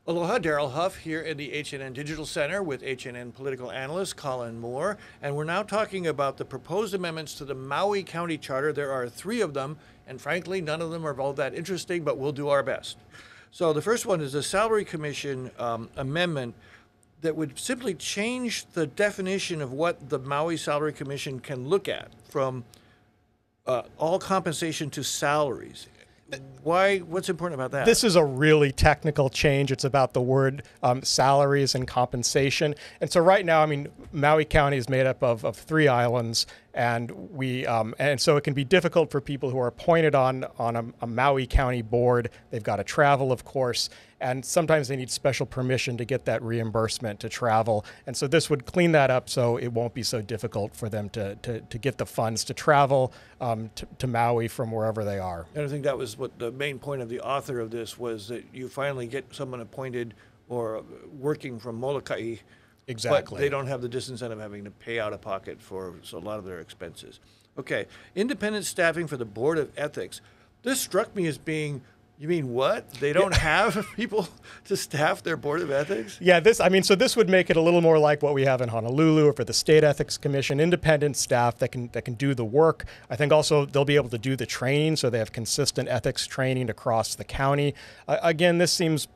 Aloha, Daryl Huff here in the H&N Digital Center with H&N political analyst Colin Moore, and we're now talking about the proposed amendments to the Maui County Charter. There are 3 of them, and frankly, none of them are all that interesting, but we'll do our best. So the first one is the Salary Commission amendment that would simply change the definition of what the Maui Salary Commission can look at from all compensation to salaries. Why? What's important about that? This is a really technical change. It's about the word salaries and compensation. And so right now, I mean, Maui County is made up of 3 islands, and so it can be difficult for people who are appointed on a Maui County board. They've got to travel, of course, and sometimes they need special permission to get that reimbursement to travel. And so this would clean that up so it won't be so difficult for them to get the funds to travel to Maui from wherever they are. And I think that was what the main point of the author of this was, that you finally get someone appointed or working from Molokai. Exactly. But they don't have the disincentive of having to pay out of pocket for a lot of their expenses. Okay, independent staffing for the Board of Ethics. This struck me as being, you mean what? They don't have people to staff their Board of Ethics? Yeah, so this would make it a little more like what we have in Honolulu or for the State Ethics Commission, independent staff that can do the work. I think also they'll be able to do the training, so they have consistent ethics training across the county. Again, this seems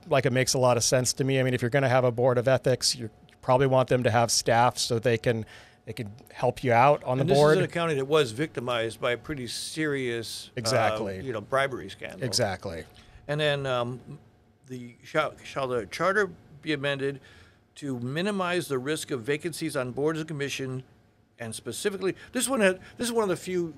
like it makes a lot of sense to me. I mean, if you're going to have a Board of Ethics, you probably want them to have staff so they can help you out on the board. This is in a county that was victimized by a pretty serious, bribery scandal. Exactly. And then shall the charter be amended to minimize the risk of vacancies on boards and commission, and specifically, this is one of the few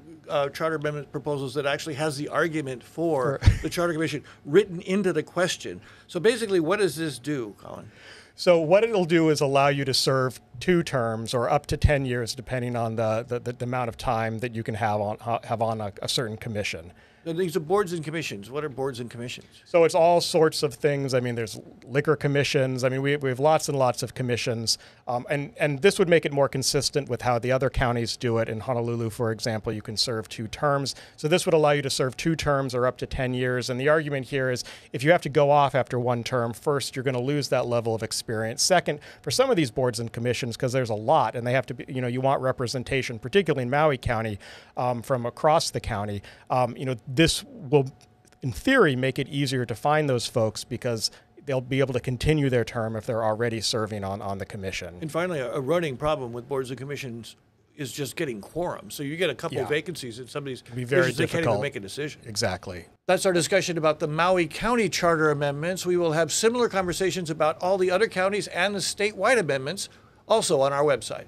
charter amendment proposals that actually has the argument for the Charter Commission written into the question. So basically, what does this do, Colin? So what it'll do is allow you to serve 2 terms or up to 10 years, depending on the amount of time that you can have on a certain commission. These are boards and commissions. What are boards and commissions? So it's all sorts of things. I mean, there's liquor commissions. I mean, we have lots and lots of commissions. And this would make it more consistent with how the other counties do it. In Honolulu, for example, you can serve 2 terms. So this would allow you to serve 2 terms or up to 10 years. And the argument here is if you have to go off after 1 term, first, you're going to lose that level of experience. Second, for some of these boards and commissions, because there's a lot and they have to be, you want representation, particularly in Maui County, from across the county, this will, in theory, make it easier to find those folks because they'll be able to continue their term if they're already serving on the commission. And finally, a running problem with boards and commissions is just getting quorum. So you get a couple of vacancies and somebody's be very difficult. They can't even make a decision. Exactly. That's our discussion about the Maui County Charter amendments. We will have similar conversations about all the other counties and the statewide amendments also on our website.